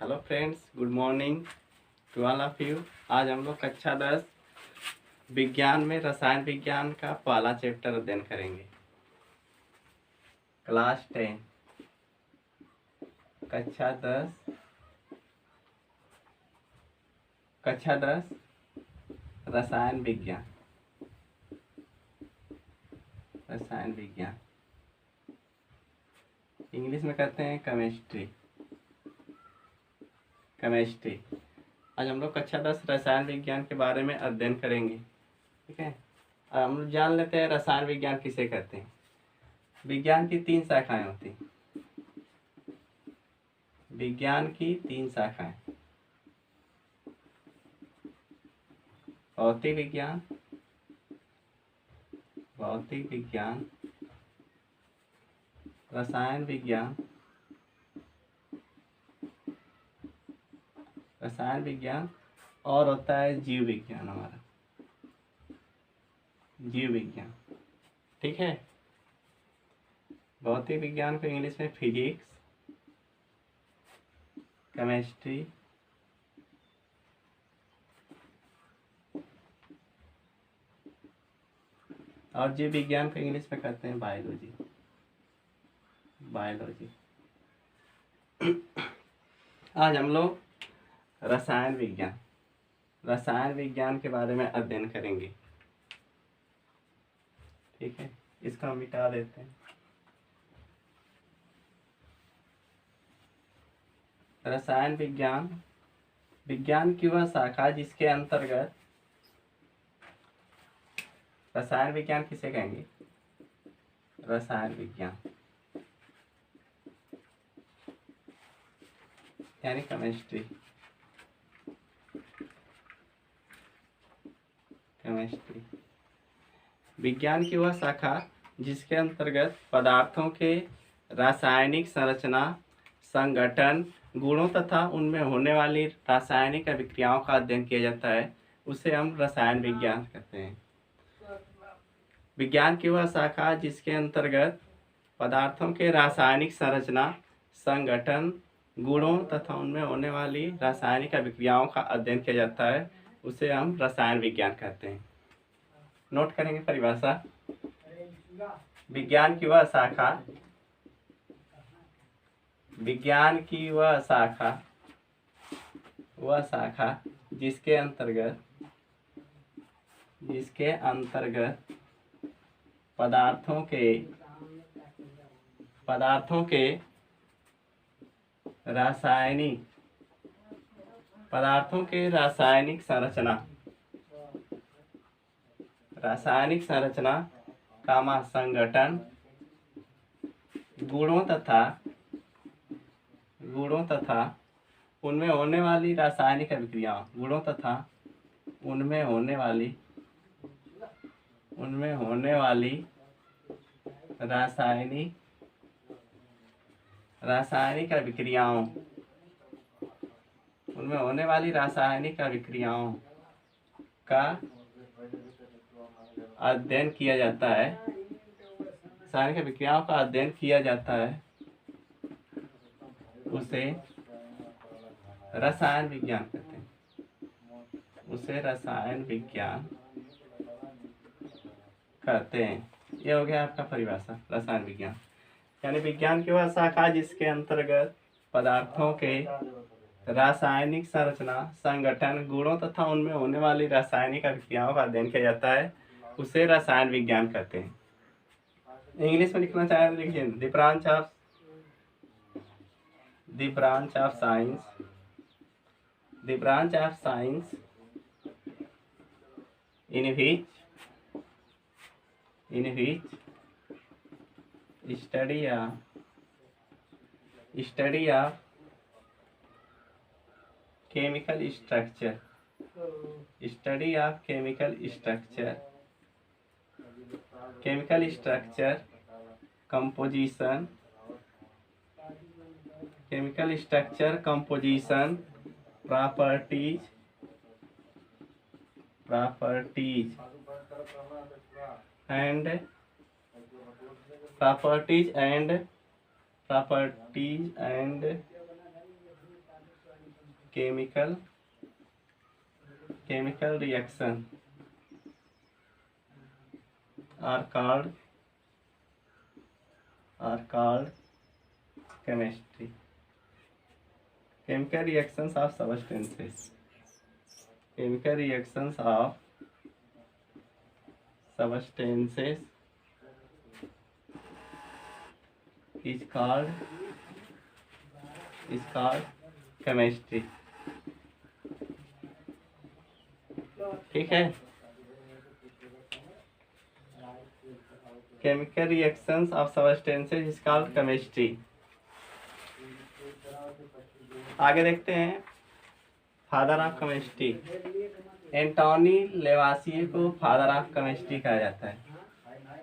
Hello friends, good morning to all of you. आज हम लोग कक्षा 10 विज्ञान में रसायन विज्ञान का पहला चैप्टर अध्ययन करेंगे। क्लास 10 कक्षा 10 रसायन विज्ञान। इंग्लिश में कहते हैं केमिस्ट्री। आज हम लोग कक्षा 10 रसायन विज्ञान के बारे में अध्ययन करेंगे। ठीक है, हम लोग जान लेते हैं रसायन विज्ञान किसे कहते हैं। विज्ञान की 3 शाखाएं होती हैं। विज्ञान की 3 शाखाएं: भौतिक विज्ञान, रसायन विज्ञान और होता है जीव विज्ञान। हमारा जीव विज्ञान, ठीक है। भौतिक विज्ञान को इंग्लिश में फिजिक्स, केमिस्ट्री, और जीव विज्ञान को इंग्लिश में कहते हैं बायोलॉजी। आज हम लोग रसायन विज्ञान के बारे में अध्ययन करेंगे। ठीक है, इसको हम मिटा देते हैं। रसायन विज्ञान की वह शाखा जिसके अंतर्गत रसायन विज्ञान किसे कहेंगे? रसायन विज्ञान यानी केमिस्ट्री। विज्ञान की वह शाखा जिसके अंतर्गत पदार्थों के रासायनिक संरचना, संगठन, गुणों तथा उनमें होने वाली रासायनिक अभिक्रियाओं का अध्ययन किया जाता है, उसे हम रसायन विज्ञान कहते हैं। विज्ञान की वह शाखा जिसके अंतर्गत पदार्थों के रासायनिक संरचना, संगठन, गुणों तथा उनमें होने वाली रासायनिक अभिक्रियाओं का अध्ययन किया जाता है, उसे हम रसायन विज्ञान कहते हैं। नोट करेंगे परिभाषा। विज्ञान की वह शाखा जिसके अंतर्गत पदार्थों के रासायनिक संरचना, संगठन, गुणों तथा उनमें होने वाली रासायनिक अभिक्रियाओं, का अध्ययन किया जाता है। रासायनिक अभिक्रियाओं का अध्ययन किया जाता है, उसे रसायन विज्ञान कहते हैं। ये हो गया आपका परिभाषा। रसायन विज्ञान यानी विज्ञान की वह शाखा जिसके अंतर्गत पदार्थों के रासायनिक संरचना, संगठन, गुणों तथा उनमें होने वाली रासायनिक अभिक्रियाओं का अध्ययन किया जाता है, उसे रसायन विज्ञान कहते हैं। इंग्लिश में लिखना चाहे तो लिखिए the branch of science in which study of chemical structure, composition, properties and chemical reaction are called chemistry. Chemical reactions of substances. Chemical reactions of substances is called chemistry. ठीक है। Chemical reactions of substances is called chemistry. आगे देखते हैं father of chemistry. Antony लेवासिए को father of chemistry कहा जाता है।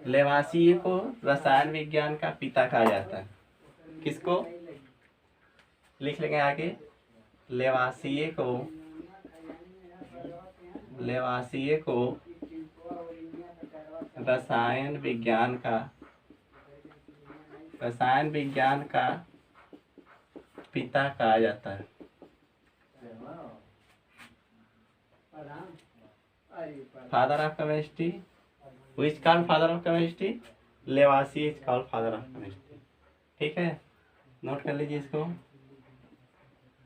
लेवासिए को रसायन विज्ञान का पिता कहा जाता है। किसको लिख लेंगे आगे? लेवासिए को रसायन विज्ञान का पिता कहा जाता है। Father of chemistry, who is called father of chemistry? Lavoisier is called father of chemistry. ठीक है, नोट कर लीजिए इसको।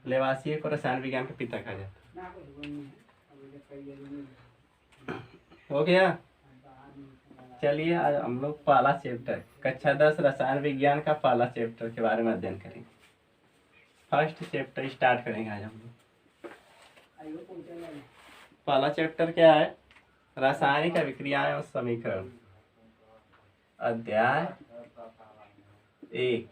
लेवासिए को रसायन विज्ञान का पिता कहा जाता है। हो गया। चलिए आज हम लोग पहला चैप्टर कक्षा 10 रसायन विज्ञान का पहला चैप्टर के बारे में अध्ययन करेंगे। फर्स्ट चैप्टर स्टार्ट करेंगे आज हम लोग। पहला चैप्टर क्या है? रासायनिक अभिक्रियाएं और समीकरण। अध्याय 1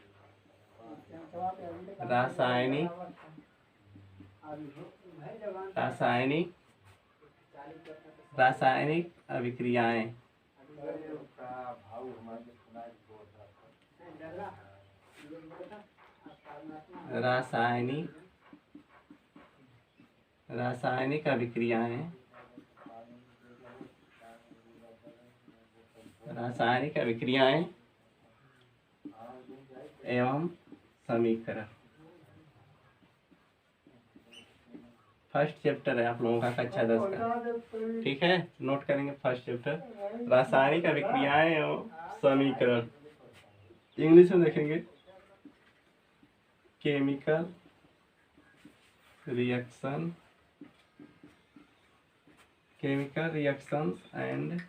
रासायनिक अभिक्रियाएं। रासायनिक अभिक्रियाएं एवं समीकरण। फर्स्ट चैप्टर है आप लोगों का कक्षा 10 का। ठीक है, नोट करेंगे फर्स्ट चैप्टर रासायनिक अभिक्रियाएं एवं समीकरण। इंग्लिश में देखेंगे chemical reactions and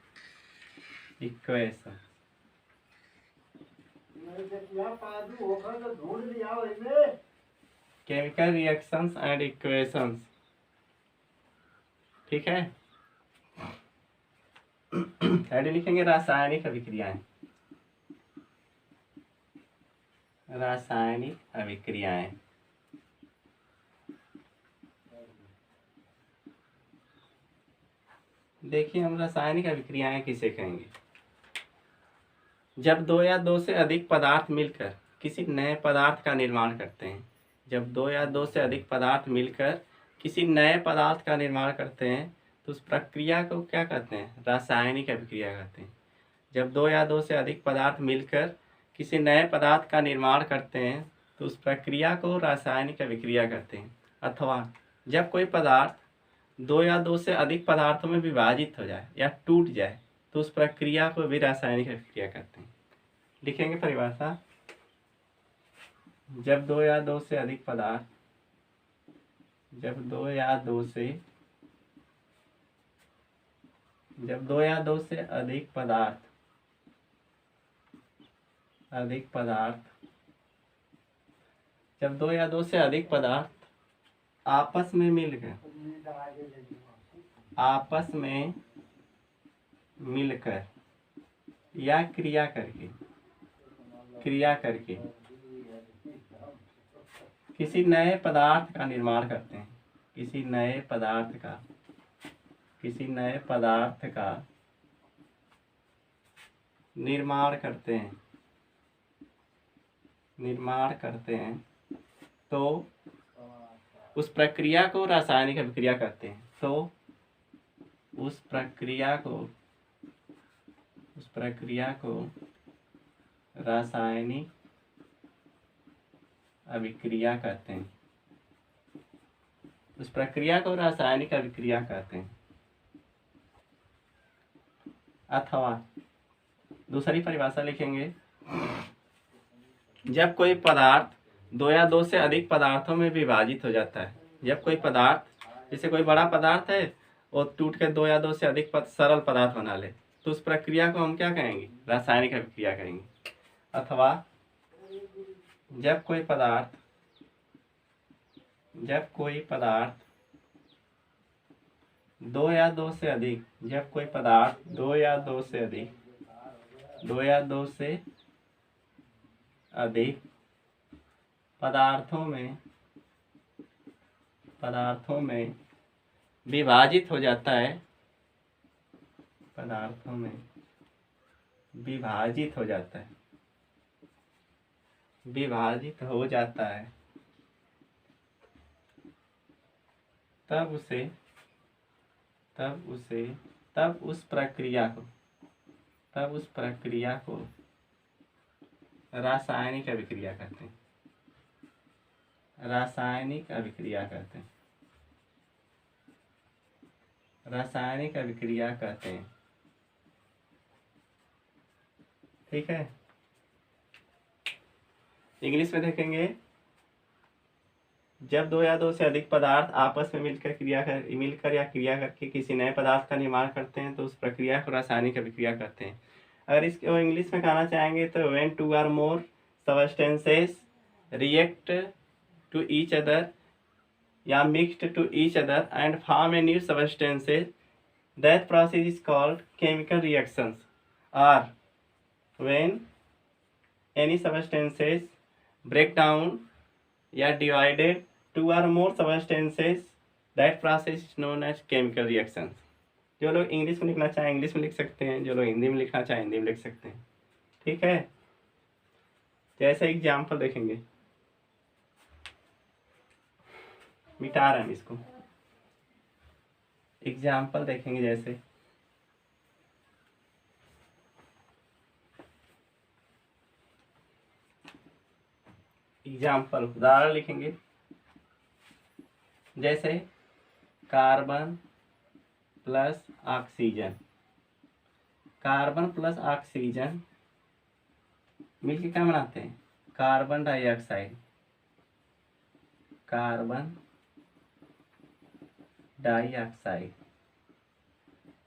equation. Chemical reactions and equations. ठीक है, हेड लिखेंगे रासायनिक अभिक्रियाएं। देखिए हम रासायनिक अभिक्रियाएं किसे कहेंगे? जब दो या दो से अधिक पदार्थ मिलकर किसी नए पदार्थ का निर्माण करते हैं। जब दो या दो से अधिक पदार्थ मिलकर किसी नए पदार्थ का निर्माण करते हैं तो उस प्रक्रिया को क्या कहते हैं? रासायनिक अभिक्रिया कहते हैं। जब दो या दो से अधिक पदार्थ मिलकर किसी नए पदार्थ का निर्माण करते हैं तो उस प्रक्रिया को रासायनिक अभिक्रिया कहते हैं। अथवा जब कोई पदार्थ दो या दो से अधिक पदार्थों में विभाजित हो जाए या टूट जाए तो उस प्रक्रिया को भी रासायनिक अभिक्रिया कहते हैं। लिखेंगे परिभाषा। जब दो या दो से अधिक पदार्थ आपस में मिलकर या क्रिया करके किसी नए पदार्थ का निर्माण करते हैं। किसी नए पदार्थ का निर्माण करते हैं तो उस प्रक्रिया को रासायनिक अभिक्रिया कहते हैं। तो उस प्रक्रिया को रासायनिक अभिक्रिया कहते हैं। उस प्रक्रिया को रासायनिक अभिक्रिया कहते हैं। अथवा दूसरी परिभाषा लिखेंगे, जब कोई पदार्थ दो या दो से अधिक पदार्थों में विभाजित हो जाता है। जब कोई पदार्थ, जैसे कोई बड़ा पदार्थ है और टूट के दो या दो से अधिक सरल पदार्थ बना ले, तो उस प्रक्रिया को हम क्या कहेंगे? रासायनिक अभिक्रिया कहेंगे। अथवा जब कोई पदार्थ दो या दो से अधिक, जब कोई पदार्थ दो या दो से अधिक पदार्थों में विभाजित हो जाता है, विभाजित हो जाता है, तब उस प्रक्रिया को रासायनिक अभिक्रिया कहते हैं। रासायनिक अभिक्रिया कहते हैं। ठीक है। इंग्लिश में देखेंगे, जब दो या दो से अधिक पदार्थ आपस में मिलकर या क्रिया करके किसी नए पदार्थ का निर्माण करते हैं, तो उस प्रक्रिया को रासायनिक अभिक्रिया कहते हैं। अगर इसको इंग्लिश में कहना चाहेंगे तो when two or more substances react to each other या mixed to each other and form a new substances, that process is called chemical reactions. Or when any substances break down या divided two or more substances, that process is known as chemical reactions. जो लोग English में लिखना चाहें English में लिख सकते हैं, जो लोग हिंदी में लिखना चाहें हिंदी में लिख सकते हैं। ठीक है। जैसे एग्जाम्पल देखेंगे, मिटा रहे हैं इसको। एग्जाम्पल देखेंगे, जैसे एग्जाम्पल उदाहरण लिखेंगे, जैसे कार्बन प्लस ऑक्सीजन मिलकर क्या बनाते हैं? Carbon dioxide.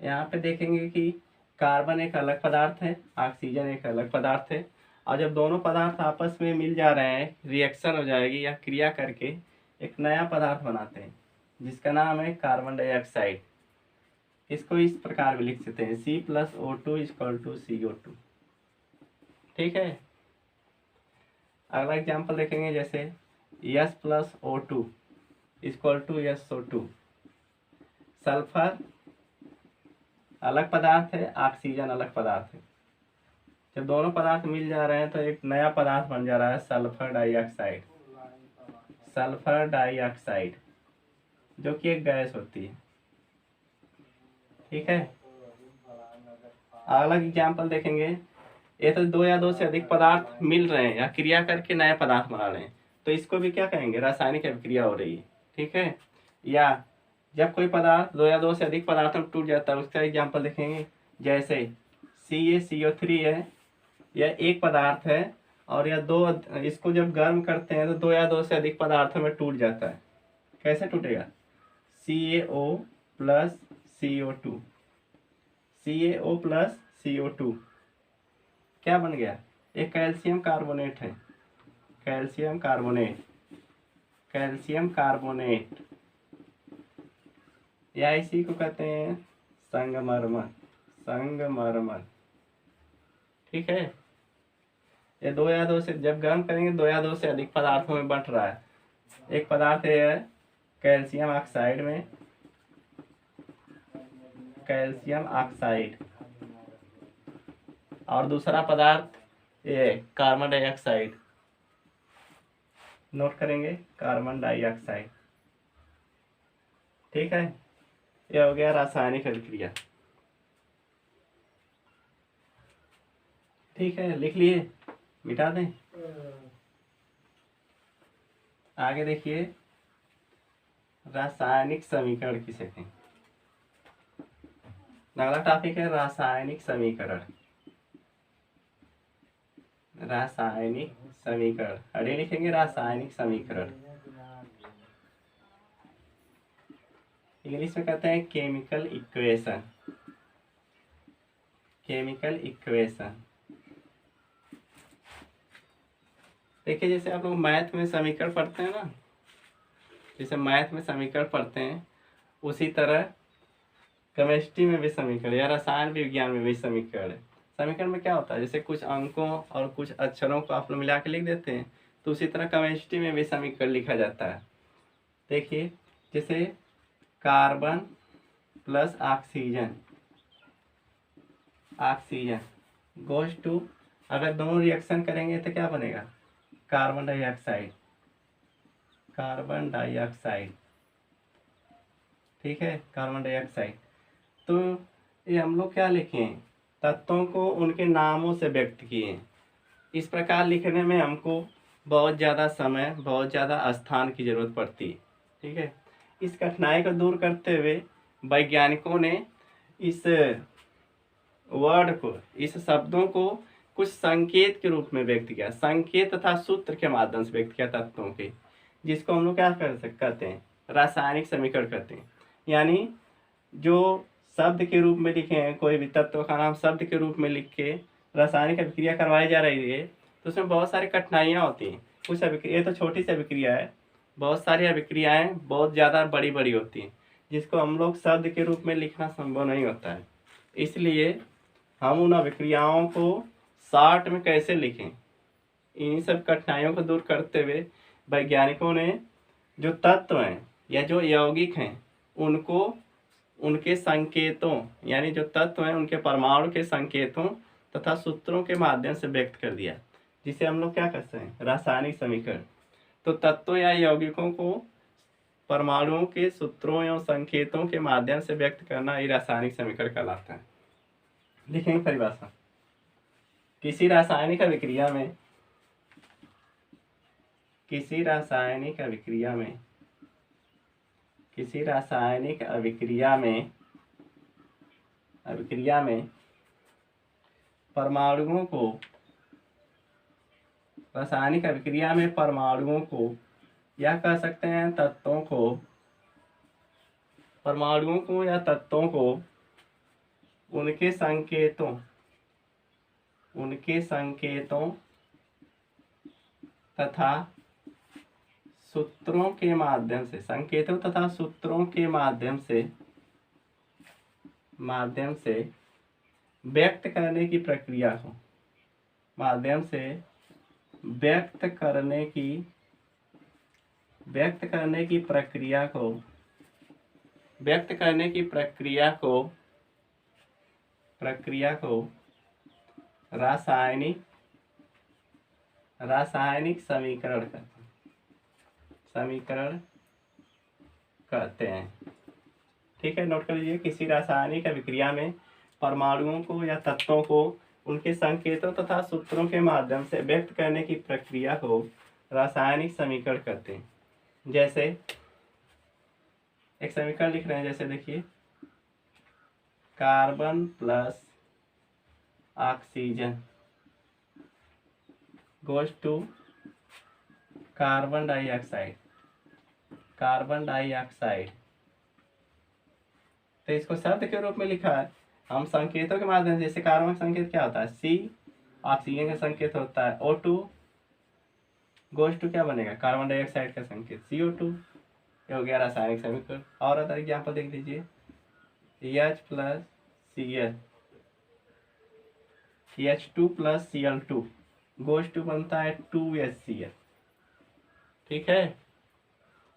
यहाँ पे देखेंगे कि कार्बन एक अलग पदार्थ है, ऑक्सीजन एक अलग पदार्थ है, और जब दोनों पदार्थ आपस में मिल जा रहे हैं, रिएक्शन हो जाएगी या क्रिया करके एक नया पदार्थ बनाते हैं जिसका नाम है कार्बन डाइऑक्साइड। इसको इस प्रकार भी लिख सकते हैं, C+O2 = CO2। ठीक है। अगला एग्जाम्पल देखेंगे, जैसे S+O2 = SO2। सल्फर अलग पदार्थ है, ऑक्सीजन अलग पदार्थ है। जब दोनों पदार्थ मिल जा रहे हैं तो एक नया पदार्थ बन जा रहा है सल्फर डाइऑक्साइड, जो कि एक गैस होती है। ठीक है। अगला एग्जाम्पल देखेंगे, ये तो दो या दो से अधिक पदार्थ मिल रहे हैं या क्रिया करके नए पदार्थ बना रहे हैं, तो इसको भी क्या कहेंगे? रासायनिक अभिक्रिया हो रही है। ठीक है। या जब कोई पदार्थ दो या दो से अधिक पदार्थों में टूट जाता है, उसका एग्जाम्पल देखेंगे, जैसे CaCO3 है, यह एक पदार्थ है और यह दो, इसको जब गर्म करते हैं तो दो या दो से अधिक पदार्थों में टूट जाता है। कैसे टूटेगा? CaO+CO2 क्या बन गया? एक कैल्शियम कार्बोनेट है, कैल्शियम कार्बोनेट, या इसी को कहते हैं संगमरमर। ठीक है। ये दो या दो से जब गर्म करेंगे, दो या दो से अधिक पदार्थों में बंट रहा है। एक पदार्थ है कैल्शियम ऑक्साइड, और दूसरा पदार्थ ये कार्बन डाइऑक्साइड। नोट करेंगे, कार्बन डाइऑक्साइड। ठीक है। यह हो गया रासायनिक अभिक्रिया। ठीक है, लिख लिए, मिटा दें। आगे देखिए, रासायनिक समीकरण किसे कहें। अगला टॉपिक है रासायनिक समीकरण। रासायनिक समीकरण अरे लिखेंगे रासायनिक समीकरण। इंग्लिश में कहते हैं केमिकल इक्वेशन। Chemical equation. देखिए जैसे आप लोग मैथ में समीकरण पढ़ते हैं ना, जैसे मैथ में समीकरण पढ़ते हैं उसी तरह केमिस्ट्री में भी समीकरण या रसायन विज्ञान में भी समीकरण है। समीकरण में क्या होता है, जैसे कुछ अंकों और कुछ अक्षरों को आप लोग मिला के लिख देते हैं, तो उसी तरह केमिस्ट्री में भी समीकरण लिखा जाता है। देखिए जैसे carbon plus oxygen, oxygen goes to, अगर दोनों रिएक्शन करेंगे तो क्या बनेगा, कार्बन डाइऑक्साइड, कार्बन डाइऑक्साइड। ठीक है, कार्बन डाइऑक्साइड। तो ये हम लोग क्या लिखें, तत्वों को उनके नामों से व्यक्त किए। इस प्रकार लिखने में हमको बहुत ज़्यादा समय, बहुत ज़्यादा स्थान की जरूरत पड़ती है। ठीक है, इस कठिनाई को दूर करते हुए वैज्ञानिकों ने इस वर्ड को, इस शब्दों को कुछ संकेत के रूप में व्यक्त किया, संकेत तथा सूत्र के माध्यम से व्यक्त किया तत्वों के, जिसको हम लोग क्या कहते हैं, रासायनिक समीकरण कहते हैं। यानी जो शब्द के रूप में लिखे हैं, कोई भी तत्व का नाम शब्द के रूप में लिख के रासायनिक अभिक्रिया करवाई जा रही है, तो उसमें बहुत सारी कठिनाइयाँ होती हैं। कुछ अभिक्रिया, ये तो छोटी सी अभिक्रिया है, बहुत सारी अभिक्रियाएँ बहुत ज़्यादा बड़ी बड़ी होती हैं, जिसको हम लोग शब्द के रूप में लिखना संभव नहीं होता है। इसलिए हम उन अभिक्रियाओं को शॉर्ट में कैसे लिखें, इन सब कठिनाइयों को दूर करते हुए वैज्ञानिकों ने जो तत्व हैं या जो यौगिक हैं उनको उनके संकेतों, यानी जो तत्व हैं उनके परमाणु के संकेतों तथा सूत्रों के माध्यम से व्यक्त कर दिया, जिसे हम लोग क्या कहते हैं, रासायनिक समीकरण। तो तत्वों या यौगिकों को परमाणुओं के सूत्रों या संकेतों के माध्यम से व्यक्त करना ही रासायनिक समीकरण कहलाता है। लिखेंगे परिभाषा। किसी रासायनिक अभिक्रिया में, किसी रासायनिक अभिक्रिया में, किसी रासायनिक अभिक्रिया में परमाणुओं को, रासायनिक अभिक्रिया में परमाणुओं को या कह सकते हैं तत्वों को, परमाणुओं को या तत्वों को उनके संकेतों तथा सूत्रों के माध्यम से, संकेतों तथा सूत्रों के माध्यम से व्यक्त करने की प्रक्रिया को, माध्यम से व्यक्त करने की प्रक्रिया को रासायनिक समीकरण कहते हैं। ठीक है, नोट कर लीजिए। किसी रासायनिक अभिक्रिया में परमाणुओं को या तत्वों को उनके संकेतों तथा सूत्रों के माध्यम से व्यक्त करने की प्रक्रिया को रासायनिक समीकरण कहते हैं। जैसे एक समीकरण लिख रहे हैं, जैसे देखिए carbon plus oxygen goes to carbon dioxide, तो इसको शब्द के रूप में लिखा है। हम संकेतों के माध्यम से, जैसे कार्बन का संकेत क्या होता है, C, ऑक्सीजन का संकेत होता है O2, गोज टू क्या बनेगा, कार्बन डाइऑक्साइड का संकेत CO2। ये हो गया रासायनिक समीकरण। और अदर एग्जाम्पल देख लीजिए, H plus Cl, H2 plus Cl2 goes to बनता है 2HCl। ठीक है,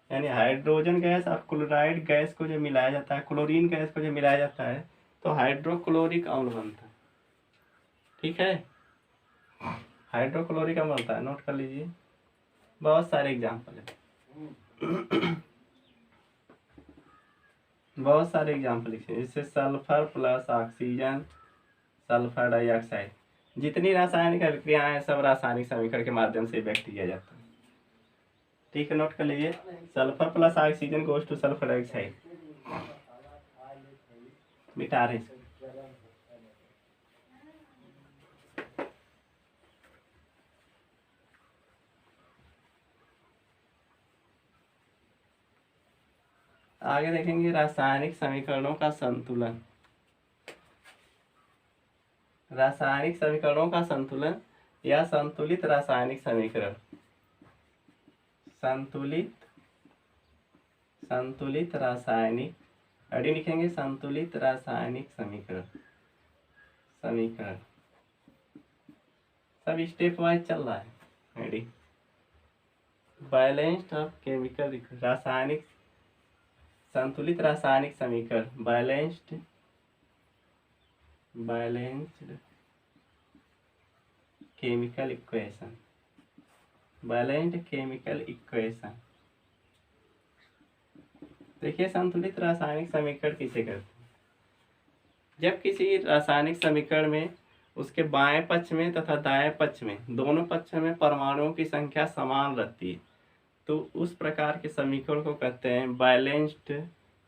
यानी हाइड्रोजन गैस और क्लोराइड गैस को जो मिलाया जाता है, क्लोरीन गैस को जो मिलाया जाता है, तो हाइड्रोक्लोरिक अम्ल बनता है। ठीक है, हाइड्रोक्लोरिक अम्ल बनता है, नोट कर लीजिए। बहुत सारे एग्जाम्पल है, बहुत सारे एग्जाम्पल लिखे, जैसे sulphur plus oxygen, sulphur dioxide. जितनी रासायनिक अभिक्रियाएं हैं सब रासायनिक समीकरण के माध्यम से व्यक्त किया जाता है। ठीक है, नोट कर लीजिए। Sulphur plus oxygen goes two sulphur dioxide. मिटा रहे इसको। आगे देखेंगे रासायनिक समीकरणों का संतुलन। रासायनिक समीकरणों का संतुलन या संतुलित रासायनिक समीकरण। संतुलित रासायनिक, अड़ी लिखेंगे संतुलित रासायनिक समीकरण। सब स्टेप वाइज चल रहा है। रेडी। बैलेंस्ड ऑफ केमिकल रासायनिक संतुलित रासायनिक समीकरण। Balanced chemical equation. Balanced chemical equation. देखिए संतुलित रासायनिक समीकरण किसे कहते हैं? जब किसी रासायनिक समीकरण में उसके बाएं पक्ष में तथा दाएं पक्ष में, दोनों पक्षों में परमाणुओं की संख्या समान रहती है, तो उस प्रकार के समीकरण को कहते हैं बैलेंस्ड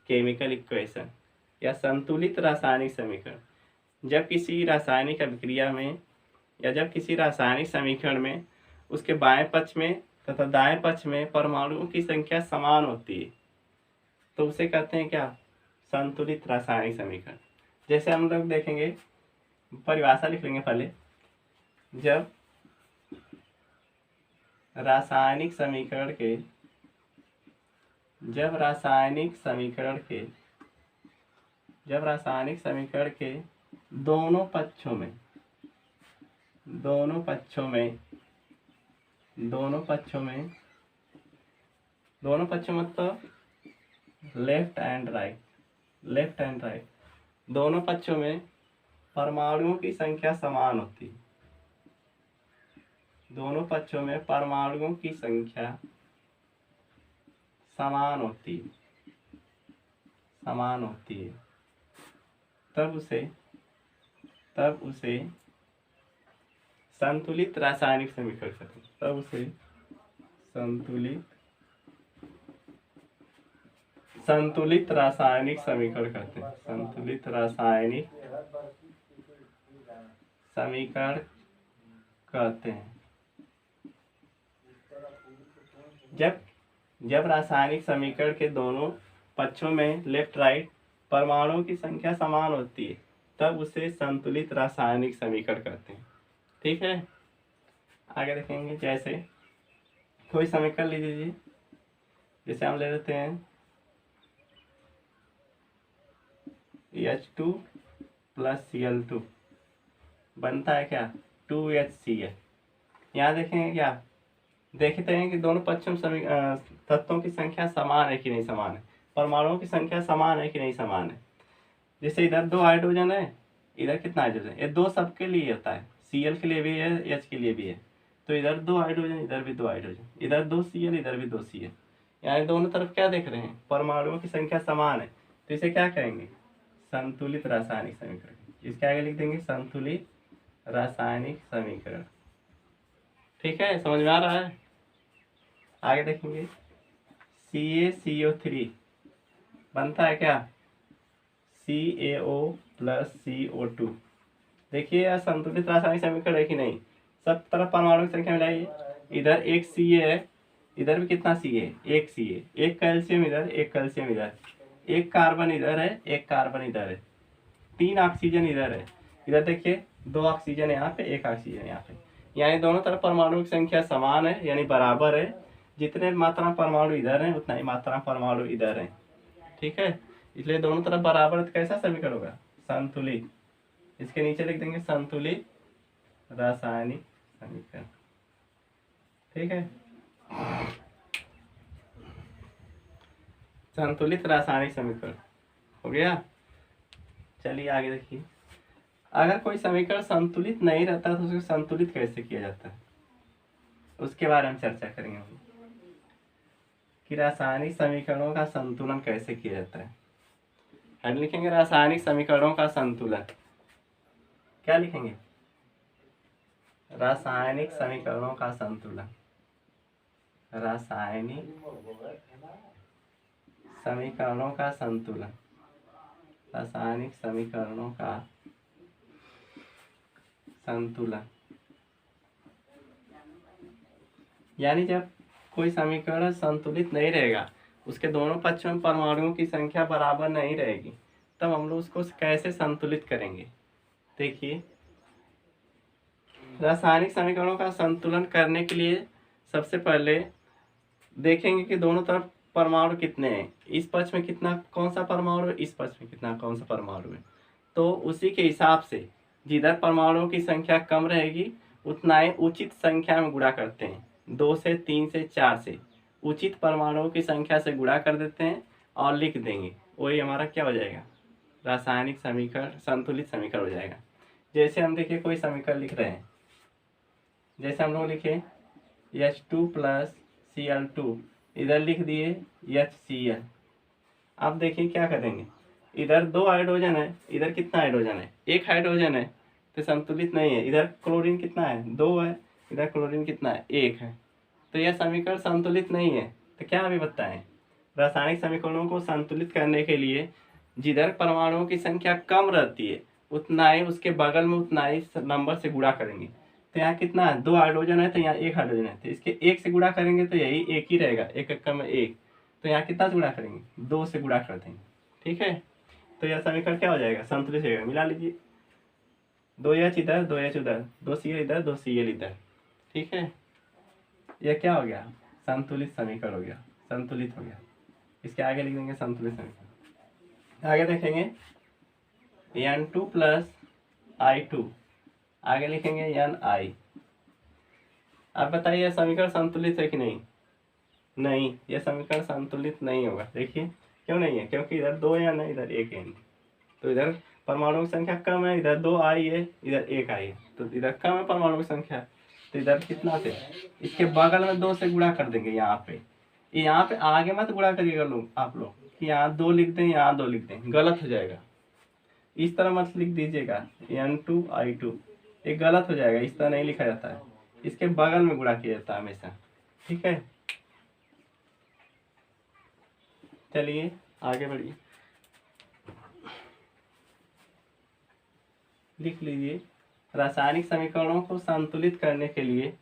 केमिकल इक्वेशन या संतुलित रासायनिक समीकरण। जब किसी रासायनिक अभिक्रिया में या जब किसी रासायनिक समीकरण में उसके बाएं पक्ष में तथा दाएं पक्ष में परमाणुओं की संख्या समान होती है, तो उसे कहते हैं क्या? संतुलित रासायनिक समीकरण। जैसे हम लोग देखेंगे, परिभाषा लिख लेंगे पहले। जब रासायनिक समीकरण के दोनों पक्षों मतलब लेफ्ट एंड राइट, दोनों पक्षों में परमाणुओं की संख्या समान होती है। दोनों पक्षों में परमाणुओं की संख्या समान होती है, तब उसे संतुलित रासायनिक समीकरण कहते हैं। तब उसे संतुलित रासायनिक समीकरण कहते हैं। संतुलित रासायनिक समीकरण कहते हैं। जब रासायनिक समीकरण के दोनों पक्षों में लेफ्ट राइट परमाणुओं की संख्या समान होती है, तब उसे संतुलित रासायनिक समीकरण कहते हैं। ठीक है, आगे देखेंगे। जैसे कोई समीकरण ले लीजिए, जैसे हम ले लेते हैं H2 + Cl2 बनता है क्या? 2HCl। यहाँ देखेंगे क्या? देखते हैं कि दोनों पक्षों तत्वों की संख्या समान है कि नहीं समान है, परमाणुओं की संख्या समान है कि नहीं समान है। जैसे इधर 2 हाइड्रोजन है, इधर कितना हाइड्रोजन? ये 2 सबके लिए होता है, Cl के लिए भी है, H के लिए भी है। तो इधर 2 हाइड्रोजन, इधर भी 2 हाइड्रोजन, इधर 2 Cl, इधर भी 2 Cl। यानी दोनों तरफ क्या देख रहे हैं? परमाणुओं की संख्या समान है। तो इसे क्या कहेंगे? संतुलित रासायनिक समीकरण। इसके आगे लिख देंगे संतुलित रासायनिक समीकरण। ठीक है, समझ में आ रहा है? आगे देखेंगे CaCO3 बनता है क्या? CaO + CO2। देखिए यह संतुलित रासायनिक समीकरण है कि नहीं? सब तरफ परमाणु की संख्या मिलाइए। इधर एक Ca है, इधर भी कितना Ca? एक Ca, एक कैल्शियम इधर, एक कैल्शियम इधर, एक कार्बन इधर है, एक कार्बन इधर है, 3 ऑक्सीजन इधर है। इधर देखिए 2 ऑक्सीजन यहाँ पे, 1 ऑक्सीजन यहाँ पे। यानी दोनों तरफ परमाणु की संख्या समान है, यानी बराबर है। जितने मात्रा परमाणु इधर है उतना ही मात्रा परमाणु इधर है। ठीक है, इसलिए दोनों तरफ बराबर है। तो कैसा समीकरण होगा? संतुलित। इसके नीचे लिख देंगे संतुलित रासायनिक समीकरण। ठीक है, संतुलित रासायनिक समीकरण हो गया। चलिए आगे देखिए। अगर कोई समीकरण संतुलित नहीं रहता तो उसे संतुलित कैसे किया जाता है, उसके बारे में चर्चा करेंगे हम कि रासायनिक समीकरणों का संतुलन कैसे किया जाता है। हम लिखेंगे रासायनिक समीकरणों का संतुलन। क्या लिखेंगे? रासायनिक समीकरणों का संतुलन। रासायनिक समीकरणों का संतुलन, रासायनिक समीकरणों का संतुलन। यानी जब कोई समीकरण संतुलित नहीं रहेगा, उसके दोनों पक्षों में परमाणुओं की संख्या बराबर नहीं रहेगी, तब हम लोग उसको कैसे संतुलित करेंगे। देखिए, रासायनिक समीकरणों का संतुलन करने के लिए सबसे पहले देखेंगे कि दोनों तरफ परमाणु कितने हैं, इस पक्ष में कितना कौन सा परमाणु है, इस पक्ष में कितना कौन सा परमाणु है। तो उसी के हिसाब से जिधर परमाणुओं की संख्या कम रहेगी उतना ही उचित संख्या में गुणा करते हैं, 2 से 3 से 4 से उचित परमाणुओं की संख्या से गुणा कर देते हैं और लिख देंगे। वही हमारा क्या हो जाएगा, रासायनिक समीकरण, संतुलित समीकरण हो जाएगा। जैसे हम देखिए कोई समीकरण लिख रहे हैं, जैसे हम लोग लिखे H2 + Cl2, इधर लिख दिए HCl। अब देखिए क्या करेंगे, इधर 2 हाइड्रोजन है, इधर कितना हाइड्रोजन है, 1 हाइड्रोजन है, तो संतुलित नहीं है। इधर क्लोरीन कितना है, 2 है, इधर क्लोरीन कितना है, 1 है, तो यह समीकरण संतुलित नहीं है। तो क्या अभी बताएं, रासायनिक समीकरणों को संतुलित करने के लिए जिधर परमाणुओं की संख्या कम रहती है उतना ही उसके बगल में उतना ही नंबर से गुणा करेंगे। तो यहाँ कितना है, 2 हाइड्रोजन है, तो यहाँ 1 हाइड्रोजन है, तो इसके 1 से गुणा करेंगे तो यही 1 ही रहेगा, 1 एकम में 1, तो यहाँ कितना से गुणा करेंगे, 2 से गुणा कर देंगे। ठीक है, तो यह समीकरण क्या हो जाएगा, संतुलित हो जाएगा। मिला लीजिए, 2H इधर, 2H उधर, 2Cl इधर, 2Cl इधर। ठीक है, यह क्या हो गया, संतुलित समीकरण हो गया, संतुलित हो गया। इसके आगे लिख देंगे संतुलित समीकरण। आगे देखेंगे N2 + I2, आगे लिखेंगे Ni। अब बताइए समीकरण संतुलित है कि नहीं, नहीं, यह समीकरण संतुलित नहीं होगा। देखिए क्यों नहीं है, क्योंकि इधर 2 N है, इधर 1 N, तो इधर परमाणु की संख्या कम है, इधर 2 I है, इधर 1 I है, तो इधर कम है परमाणु की संख्या, तो इधर कितना से, इसके बगल में 2 से गुणा कर देंगे। यहाँ पे, यहाँ पे आगे मत गुणा करिएगा लोग, आप लोग कि यहाँ 2 लिख दें, यहाँ 2 लिख दें, गलत हो जाएगा। इस तरह मत लिख दीजिएगा N2 I2, ये गलत हो जाएगा, इस तरह नहीं लिखा जाता है, इसके बगल में गुणा किया जाता है हमेशा। ठीक है, चलिए आगे बढ़िए, लिख लीजिए, रासायनिक समीकरणों को संतुलित करने के लिए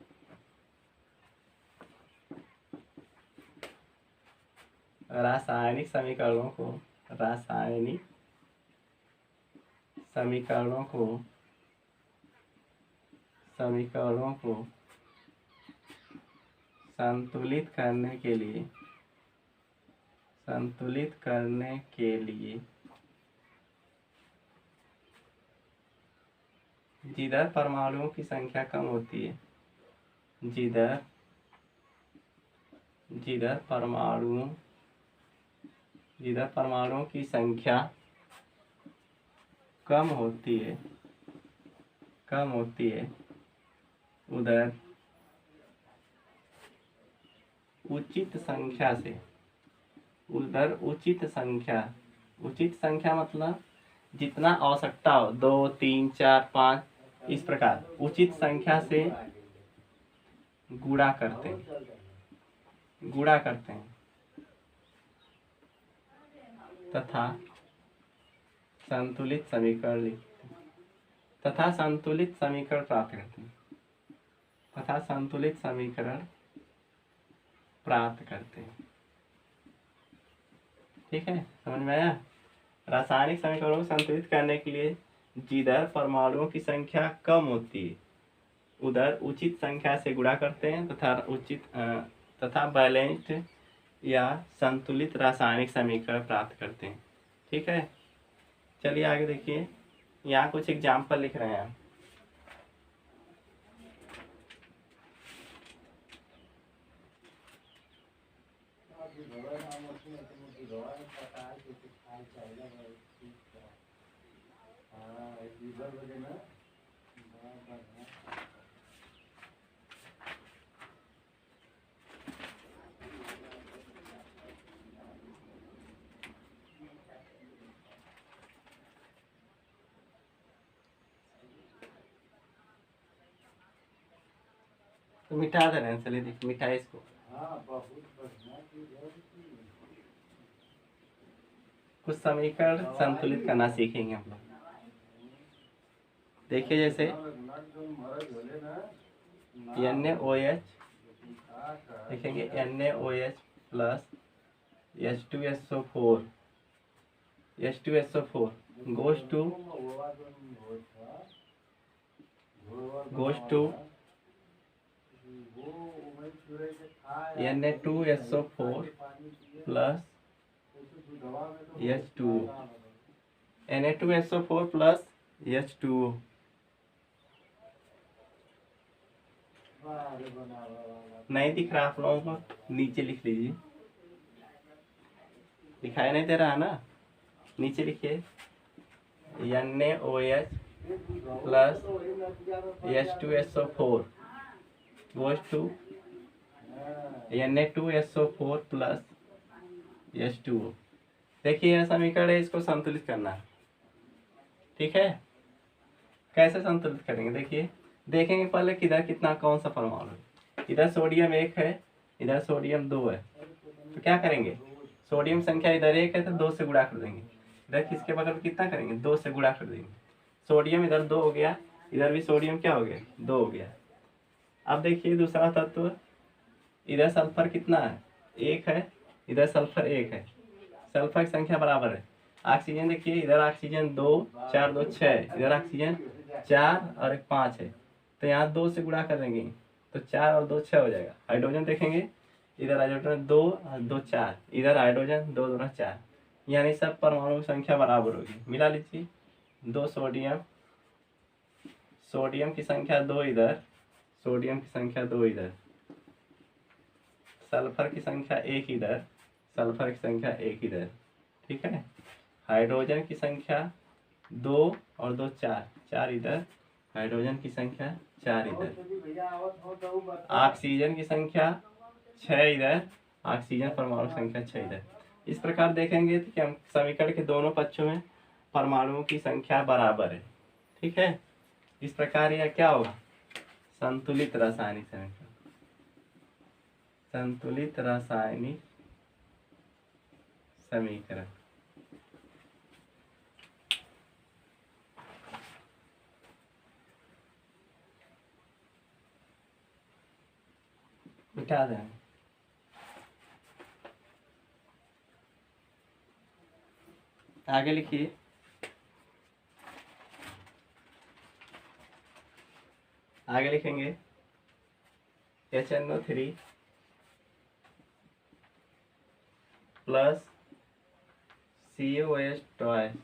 रासायनिक समीकरणों को संतुलित करने के लिए जिधर परमाणुओं की संख्या कम होती है, जिधर परमाणुओं की संख्या कम होती है उधर उचित संख्या मतलब जितना आवश्यकता हो, 2, 3, 4, 5, इस प्रकार उचित संख्या से गुणा करते हैं तथा संतुलित समीकरण प्राप्त करते हैं। ठीक है, समझ में आया। रासायनिक समीकरणों को संतुलित करने के लिए जिधर परमाणुओं की संख्या कम होती है उधर उचित संख्या से गुणा करते हैं तथा बैलेंस्ड या संतुलित रासायनिक समीकरण प्राप्त करते हैं। ठीक है, चलिए आगे देखिए, यहाँ कुछ एग्जाम्पल लिख रहे हैं। तो मिटा दे रहे हैं, चलिए देखिए मिटाए इसको। कुछ समीकरण संतुलित करना सीखेंगे हम लोग। देखिए जैसे NaOH देखेंगे, NaOH plus H2SO4 goes to Na2SO4 plus H2O, Na2SO4 plus H2O। नहीं दिख रहा आप लोगों को, नीचे लिख लीजिए, दिखाई नहीं दे रहा है ना, नीचे लिखिए NaOH plus H2SO4 goes to Na2SO4 plus H2O। देखिए यह समीकरण है, इसको संतुलित करना है। ठीक है, कैसे संतुलित करेंगे देखिए, देखेंगे पहले किधर कितना कौन सा परमाणु है। इधर सोडियम 1 है, इधर सोडियम 2 है, तो क्या करेंगे, सोडियम संख्या इधर 1 है तो 2 से गुणा कर देंगे। इधर किसके बगल में कितना करेंगे, 2 से गुणा कर देंगे। सोडियम इधर 2 हो गया, इधर भी सोडियम क्या हो गया, 2 हो गया। अब देखिए दूसरा तत्व, इधर सल्फर कितना है, 1 है, इधर सल्फर 1 है, सल्फर की संख्या बराबर है। ऑक्सीजन देखिए, इधर ऑक्सीजन 2 4 2 6, इधर ऑक्सीजन 4 और 1 5 है, तो यहाँ 2 से गुणा कर देंगे तो 4 और 2 6 हो जाएगा। हाइड्रोजन देखेंगे, इधर हाइड्रोजन 2 और 2 4, इधर हाइड्रोजन 2 2 4, यानी सब परमाणु की संख्या बराबर होगी। मिला लीजिए, 2 सोडियम की संख्या 2 इधर, सोडियम की संख्या 2 इधर, सल्फर की संख्या 1 इधर, सल्फर की संख्या 1 इधर। ठीक है, हाइड्रोजन की संख्या 2 और 2 4, 4 इधर, हाइड्रोजन की संख्या 4 इधर, ऑक्सीजन की संख्या 6 इधर, ऑक्सीजन परमाणु संख्या 6 इधर। इस प्रकार देखेंगे तो हम समीकरण के दोनों पक्षों में परमाणुओं की संख्या बराबर है। ठीक है, इस प्रकार यह क्या होगा, संतुलित रासायनिक समीकरण, संतुलित रासायनिक समीकरण। मिटा दें, आगे लिखिए, आगे लिखेंगे HNO3 plus CaOH twice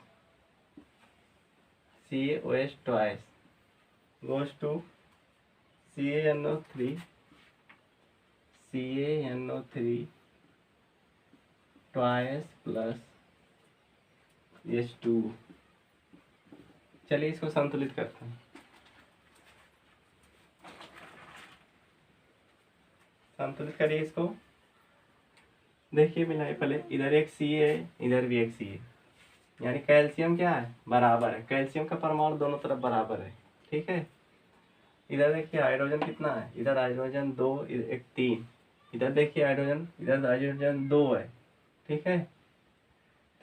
goes to CaNO3 twice plus H2। चलिए इसको संतुलित करते हैं। संतुलित करिए इसको, देखिए मिलाइए पहले, इधर एक Ca है, इधर भी एक Ca, यानी कैल्शियम क्या है, बराबर है, कैल्शियम का परमाणु दोनों तरफ बराबर है। ठीक है, इधर देखिए हाइड्रोजन कितना है, इधर हाइड्रोजन 2 1 3, इधर देखिए हाइड्रोजन, इधर हाइड्रोजन 2 है। ठीक है,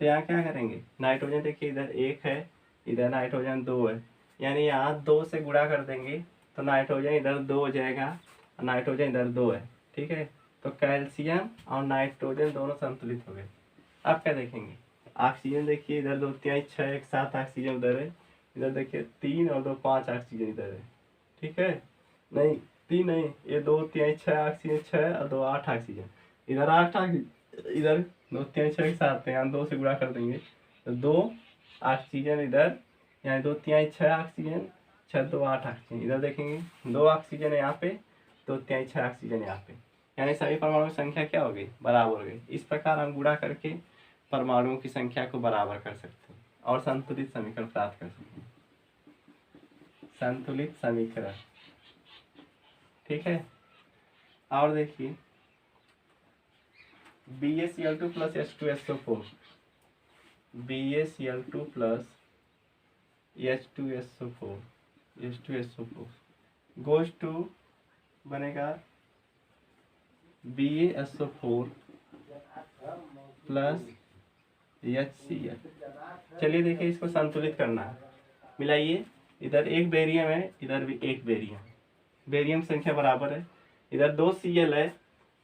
तो यहाँ क्या करेंगे, नाइट्रोजन देखिए इधर 1 है, इधर नाइट्रोजन 2 है, यानी यहाँ 2 से गुणा कर देंगे तो नाइट्रोजन इधर 2 हो जाएगा और नाइट्रोजन इधर 2 है। ठीक है, तो कैल्शियम और नाइट्रोजन दोनों संतुलित हो गए। अब क्या देखेंगे, ऑक्सीजन देखिए इधर 2 3 6 1 7 ऑक्सीजन उधर है, इधर देखिए 3 और 2 5 ऑक्सीजन इधर है। ठीक है, नहीं 3 नहीं, ये 2 3 6 ऑक्सीजन 6 और 2 8 ऑक्सीजन, इधर 8 इधर 2 3 6 7, यहाँ 2 से गुणा कर देंगे तो 2 ऑक्सीजन इधर, यहाँ 2 3 6 ऑक्सीजन 6 2 8 ऑक्सीजन, इधर देखेंगे 2 ऑक्सीजन यहाँ पे, 2 3 6 ऑक्सीजन यहाँ पे, यानी सभी परमाणुओं की संख्या क्या हो गई, बराबर हो गई। इस प्रकार हम गुणा करके परमाणुओं की संख्या को बराबर कर सकते हैं और संतुलित समीकरण प्राप्त कर सकते हैं। संतुलित समीकरण, ठीक है, और देखिए BaCl2 plus H2SO4, BaCl2 plus H2SO4 goes to बनेगा BaSO4 प्लस HCl। चलिए देखिए, इसको संतुलित करना है। मिलाइए, इधर एक बेरियम है, इधर भी एक बेरियम। बेरियम संख्या बराबर है, इधर 2 Cl है,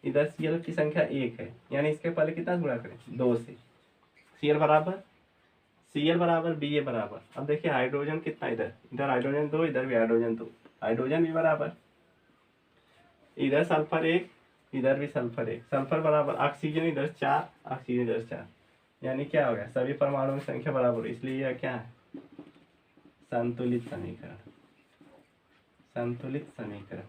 इधर Cl की संख्या 1 है, यानी इसके पहले कितना गुणा करें, 2 से। Cl बराबर Ba बराबर। अब देखिए हाइड्रोजन कितना, इधर हाइड्रोजन 2, इधर भी हाइड्रोजन 2, हाइड्रोजन भी बराबर। इधर सल्फर 1, इधर भी सल्फर 1, सल्फर बराबर ऑक्सीजन इधर 4, ऑक्सीजन इधर 4, यानी क्या हो गया, सभी परमाणुओं की संख्या बराबर। इसलिए यह क्या है, संतुलित समीकरण। संतुलित समीकरण।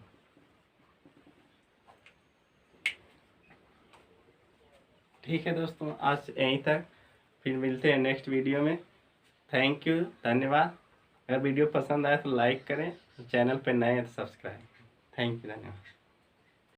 ठीक है दोस्तों, आज यहीं तक, फिर मिलते हैं नेक्स्ट वीडियो में। थैंक यू, धन्यवाद। अगर वीडियो पसंद आए तो लाइक करें, चैनल पर नए हैं तो सब्सक्राइब। थैंक यू, धन्यवाद।